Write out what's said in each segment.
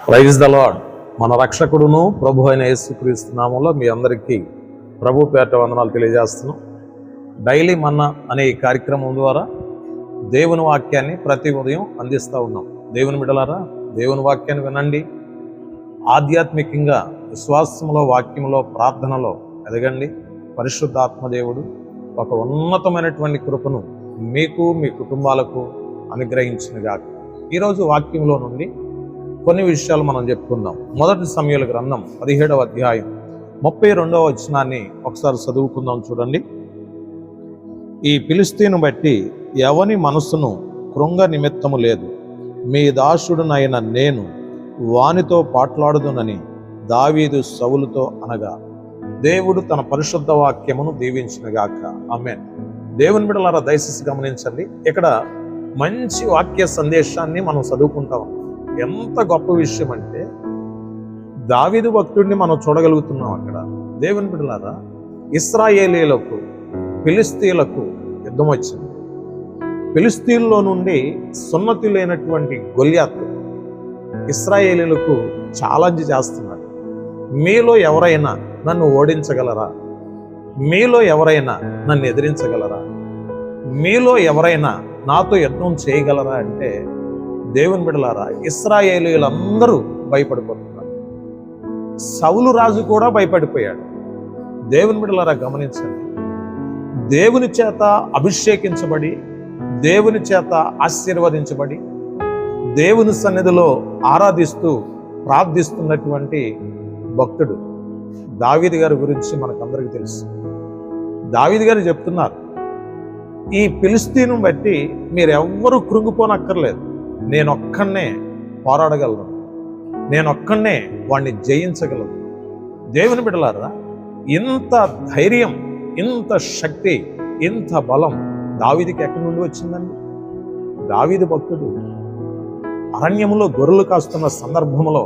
Praise the lord. మన రక్షకుడును ప్రభు అయిన యేసుక్రీస్తు నామంలో మీ అందరికీ ప్రభు పేరిట వందనాలు తెలియజేస్తున్నాం. డైలీ మన్నా అనే ఈ కార్యక్రమం ద్వారా దేవుని వాక్యాన్ని ప్రతి ఉదయం అందిస్తూ ఉన్నాం. దేవుని బిడ్డలారా, దేవుని వాక్యాన్ని వినండి. ఆధ్యాత్మికంగా విశ్వాసంలో, వాక్యంలో, ప్రార్థనలో ఎదగండి. పరిశుద్ధాత్మ దేవుడు ఒక ఉన్నతమైనటువంటి కృపను మీకు, మీ కుటుంబాలకు అనుగ్రహించునుగాక. ఈరోజు వాక్యంలో నుండి కొన్ని విషయాలు మనం చెప్పుకుందాం. మొదటి సమూయేలు గ్రంథం 17వ అధ్యాయం 32వ వచనాన్ని ఒకసారి చదువుకుందాం. చూడండి. ఈ ఫిలిష్తీయుని బట్టి ఎవని మనస్సును కృంగ నిమిత్తము లేదు, మీ దాసుడునైన నేను వానితో పాట్లాడుదునని దావీదు సౌలుతో అనగా, దేవుడు తన పరిశుద్ధ వాక్యమును దీవించునుగాక. ఆమేన్. దేవుని బిడ్డలారా, దయచేసి గమనించండి. ఇక్కడ మంచి వాక్య సందేశాన్ని మనం చదువుకుంటాం. ఎంత గొప్ప విషయం అంటే, దావీదు భక్తుడిని మనం చూడగలుగుతున్నాం అక్కడ. దేవుని బిడ్డలారా, ఇశ్రాయేలీయులకు ఫిలిష్తీయులకు యుద్ధం వచ్చింది. ఫిలిష్తీయుల్లో నుండి సున్నతి లేనటువంటి గొల్యాతు ఇశ్రాయేలీయులకు ఛాలెంజ్ చేస్తున్నాడు. మీలో ఎవరైనా నన్ను ఓడించగలరా? మీలో ఎవరైనా నన్ను ఎదిరించగలరా? మీలో ఎవరైనా నాతో యుద్ధం చేయగలరా అంటే, దేవుని బిడ్డలారా, ఇశ్రాయేలీయులందరూ భయపడిపోతున్నారు. సౌలు రాజు కూడా భయపడిపోయాడు. దేవుని బిడ్డలారా, గమనించండి. దేవుని చేత అభిషేకించబడి, దేవుని చేత ఆశీర్వదించబడి, దేవుని సన్నిధిలో ఆరాధిస్తూ ప్రార్థిస్తున్నటువంటి భక్తుడు దావీదు గారి గురించి మనకందరికీ తెలుసు. దావీదు గారు చెప్తున్నారు, ఈ ఫిలిష్తీయుని బట్టి మీరెవ్వరూ కృంగిపోనక్కర్లేదు, నేనొక్కనే పోరాడగలను, నేనొక్కనే వాడిని జయించగలను. దేవుని బిడ్డలారా, ఇంత ధైర్యం, ఇంత శక్తి, ఇంత బలం దావీదుకి ఎక్కడి నుండి వచ్చిందండి? దావీదు భక్తుడు అరణ్యములో గొర్రెలు కాస్తున్న సందర్భంలో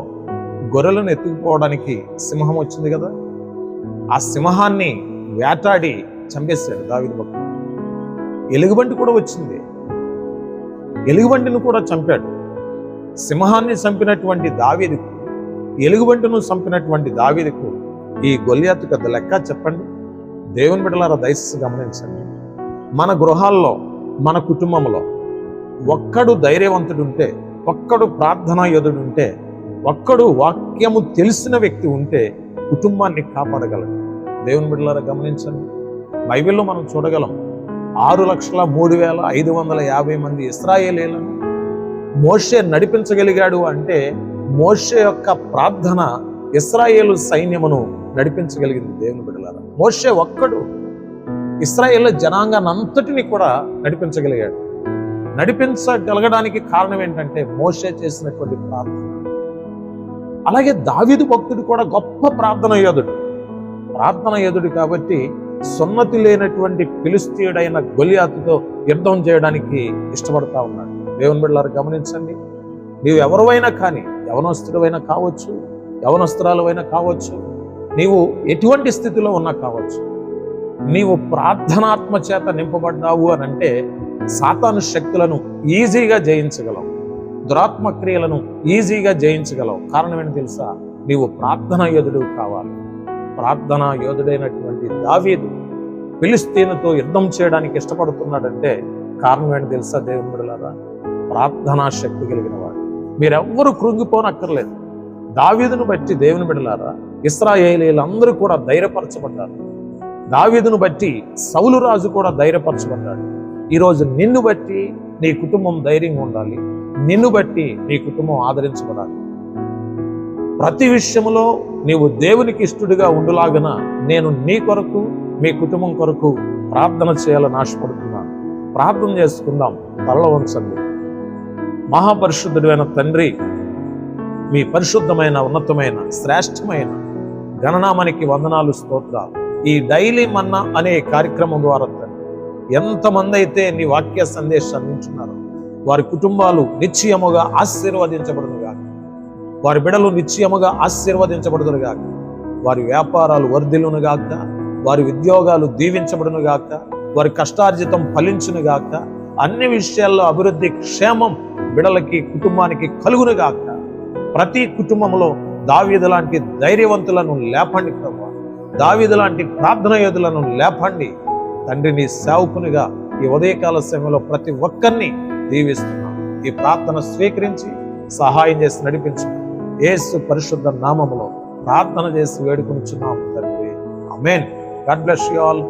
గొర్రెలను ఎత్తుకుపోవడానికి సింహం వచ్చింది కదా, ఆ సింహాన్ని వేటాడి చంపేశాడు దావీదు భక్తుడు. ఎలుగుబంటి కూడా వచ్చింది, ఎలుగుబంటిని కూడా చంపాడు. సింహాన్ని చంపినటువంటి దావీదుకు, ఎలుగుబంటిను చంపినటువంటి దావీదుకు ఈ గొల్యాతు పెద్ద లెక్క చెప్పండి. దేవుని బిడ్డలారా, దయచేసి గమనించండి. మన గృహాల్లో, మన కుటుంబంలో ఒక్కడు ధైర్యవంతుడుంటే, ఒక్కడు ప్రార్థనా యోధుడుంటే, ఒక్కడు వాక్యము తెలిసిన వ్యక్తి ఉంటే కుటుంబాన్ని కాపాడగలడు. దేవుని బిడ్డలారా, గమనించండి. బైబిల్లో మనం చూడగలం, 6,03,550 మంది ఇశ్రాయేలీయులను మోషే నడిపించగలిగాడు అంటే, మోషే యొక్క ప్రార్థన ఇశ్రాయేలు సైన్యమును నడిపించగలిగింది. దేవుని బిడ్డలారా, మోషే ఒక్కడు ఇశ్రాయేలు జనాంగానంతటిని కూడా నడిపించగలిగాడు. నడిపించగలగడానికి కారణం ఏంటంటే మోషే చేసినటువంటి ప్రార్థన. అలాగే దావీదు భక్తుడు కూడా గొప్ప ప్రార్థన యోధుడు కాబట్టి సున్నతి లేనటువంటి ఫిలిష్తీయుడైన గొల్యాతుతో యుద్ధం చేయడానికి ఇష్టపడతా ఉన్నాడు. దేవుని బిడ్డలారా, గమనించండి. నీవు ఎవరైనా కానీ, యవనస్తుడైనా కావచ్చు, యవనస్తురాలువైనా కావచ్చు, నీవు ఎటువంటి స్థితిలో ఉన్నా కావచ్చు, నీవు ప్రార్థనాత్మ చేత నింపబడ్డావు అని అంటే సాతాను శక్తులను ఈజీగా జయించగలవు, దురాత్మ క్రియలను ఈజీగా జయించగలవు. కారణం ఏంటి తెలుసా? నీవు ప్రార్థనా యోధుడు కావాలి. ప్రార్థనా యోధుడైనటువంటి దావీదు ఫిలిష్తీయునితో యుద్ధం చేయడానికి ఇష్టపడుతున్నాడంటే కారణం ఏంటి తెలుసా? దేవుని బిడ్డలారా, ప్రార్థనా శక్తి కలిగిన వాడు. మీరెవ్వరూ కృంగిపోనక్కర్లేదు. దావీదును బట్టి దేవుని బిడ్డలారా, ఇశ్రాయేలీయులందరూ కూడా ధైర్యపరచబడ్డారు. దావీదును బట్టి సౌలు రాజు కూడా ధైర్యపరచబడ్డాడు. ఈరోజు నిన్ను బట్టి నీ కుటుంబం ధైర్యంగా ఉండాలి, నిన్ను బట్టి నీ కుటుంబం ఆదరించబడాలి. ప్రతి విషయంలో నీవు దేవునికి ఇష్టడుగా ఉండులాగన నేను నీ కొరకు, మీ కుటుంబం కొరకు ప్రార్థన చేయాలని ఆశపడుతున్నాను. ప్రార్థన చేసుకుందాం. తలలో ఉంచండి. మహాపరిశుద్ధుడైన తండ్రి, మీ పరిశుద్ధమైన, ఉన్నతమైన, శ్రేష్టమైన గణనామానికి వందనాలు, స్తోత్రాలు. ఈ డైలీ మన్నా అనే కార్యక్రమం ద్వారా తండ్రి, ఎంతమంది అయితే నీ వాక్య సందేశాన్ని అందించున్నారో వారి కుటుంబాలు నిశ్చయముగా ఆశీర్వదించబడునుగాక, వారి బిడలు నిశ్చయముగా ఆశీర్వదించబడునుగాక, వారి వ్యాపారాలు వర్ధిల్లునుగాక, వారి ఉద్యోగాలు దీవించబడునుగాక, వారి కష్టార్జితం ఫలించునుగాక, అన్ని విషయాల్లో అభివృద్ధి, క్షేమం బిడలకి, కుటుంబానికి కలుగునుగాక. ప్రతి కుటుంబంలో దావీదు లాంటి ధైర్యవంతులను లేపండి ప్రభువా. దావీదు లాంటి ప్రార్థన యోధులను లేపండి తండ్రి. నీ సేవకునిగా ఈ ఉదయకాల సమయంలో ప్రతి ఒక్కరిని దీవిస్తున్నాం. ఈ ప్రార్థన స్వీకరించి సహాయం చేసి నడిపించు. యేసు పరిశుద్ధ నామములో ప్రార్థన చేసి వేడుకొనిచున్నాం తండ్రి. ఆమేన్. God bless you all.